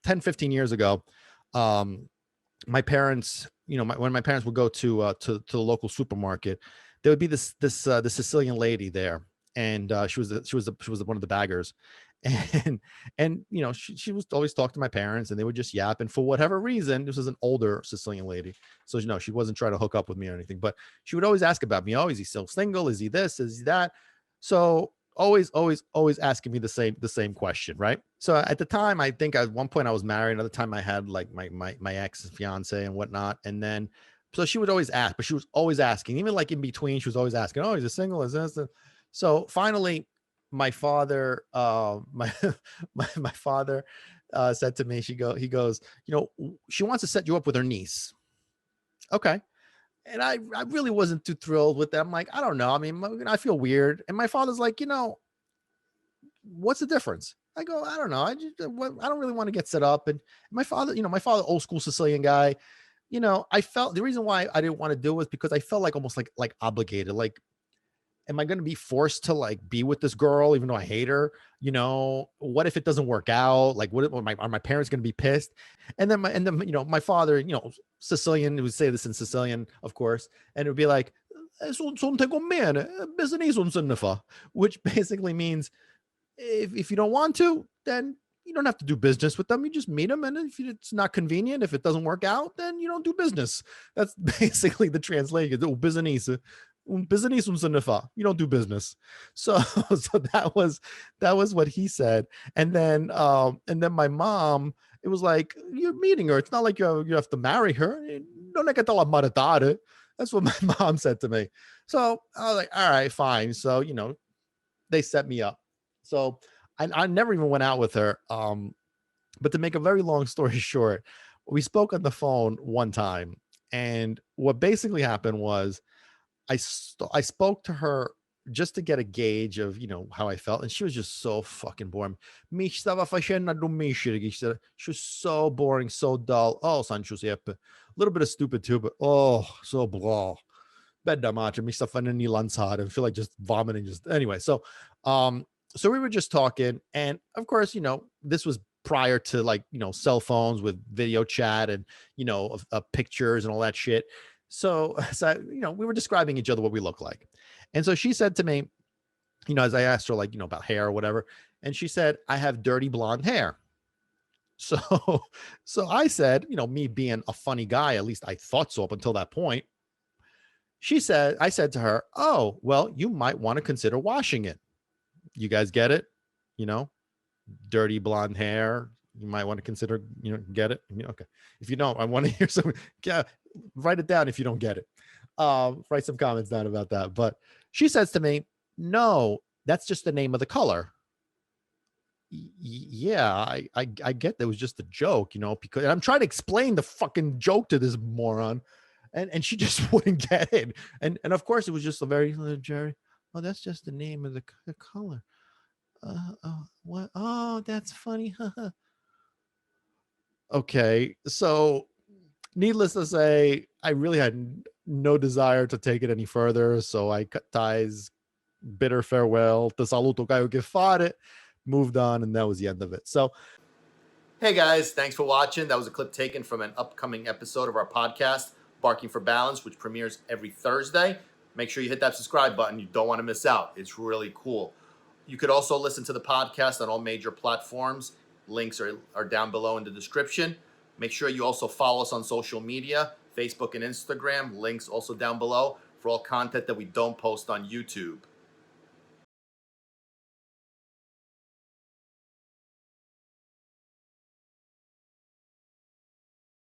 10, 15 years ago, my parents, when my parents would go to the local supermarket, there would be this Sicilian lady there, and she was one of the baggers, and she was always talk to my parents, and they would just yap, and for whatever reason, this was an older Sicilian lady, so she wasn't trying to hook up with me or anything, but she would always ask about me. Oh, is he still single? Is he this? Is he that? So always asking me the same question, right? So at the time, I think at one point I was married. Another time I had like my ex fiance and whatnot, and then so she would always ask, but she was always asking, even like in between, she was always asking, "Oh, is he single? Is this?" So finally, my father, my father, said to me, he goes, she wants to set you up with her niece. Okay. And I really wasn't too thrilled with them. Like, I don't know. I mean, I feel weird. And my father's like, what's the difference? I go, I don't know. I don't really want to get set up. And my father, old school Sicilian guy, I felt the reason why I didn't want to do it was because I felt like almost like obligated. Like, am I going to be forced to like be with this girl even though I hate her? What if it doesn't work out? Like, are my parents going to be pissed? And then my father, Sicilian, would say this in Sicilian, of course, and it would be like, which basically means if you don't want to, then you don't have to do business with them. You just meet them, and if it's not convenient, if it doesn't work out, then you don't do business. That's basically the translation. Oh, business. Business you don't do business. So so that was what he said. And then my mom, it was like, you're meeting her. It's not like you have to marry her. Non è che te la maritare. That's what my mom said to me. So I was like, all right, fine. So they set me up. So I never even went out with her. But to make a very long story short, we spoke on the phone one time, and what basically happened was I spoke to her just to get a gauge of how I felt, and she was just so fucking boring. Mi stava facendo addormentare. She was so boring, so dull. Oh, San Giuseppe, a little bit of stupid too, but oh, so blah. Bed da matcha, mi sta facendo lanzare. I feel like just vomiting. Just anyway. So we were just talking, and of course, this was prior to like cell phones with video chat and pictures and all that shit. So we were describing each other what we look like, and so she said to me, as I asked her like about hair or whatever, and she said, I have dirty blonde hair. So so I said, me being a funny guy, at least I thought so up until that point. I said to her, oh well, you might want to consider washing it. You guys get it? you know Dirty blonde hair, you might want to consider, get it. Okay. If you don't, I want to hear some. Yeah, write it down if you don't get it. Write some comments down about that. But she says to me, no, that's just the name of the color. Yeah, I get that was just a joke, because and I'm trying to explain the fucking joke to this moron, and she just wouldn't get it. And of course it was just a very Jerry. Oh, that's just the name of the color. Oh, what? Oh, that's funny. Okay, so needless to say, I really had no desire to take it any further, so I cut ties, bitter farewell. Te saluto, Caio che fare. Moved on, and that was the end of it. So, hey guys, thanks for watching. That was a clip taken from an upcoming episode of our podcast, Barking for Balance, which premieres every Thursday. Make sure you hit that subscribe button. You don't want to miss out. It's really cool. You could also listen to the podcast on all major platforms. Links are down below in the description. Make sure you also follow us on social media, Facebook and Instagram. Links also down below for all content that we don't post on YouTube.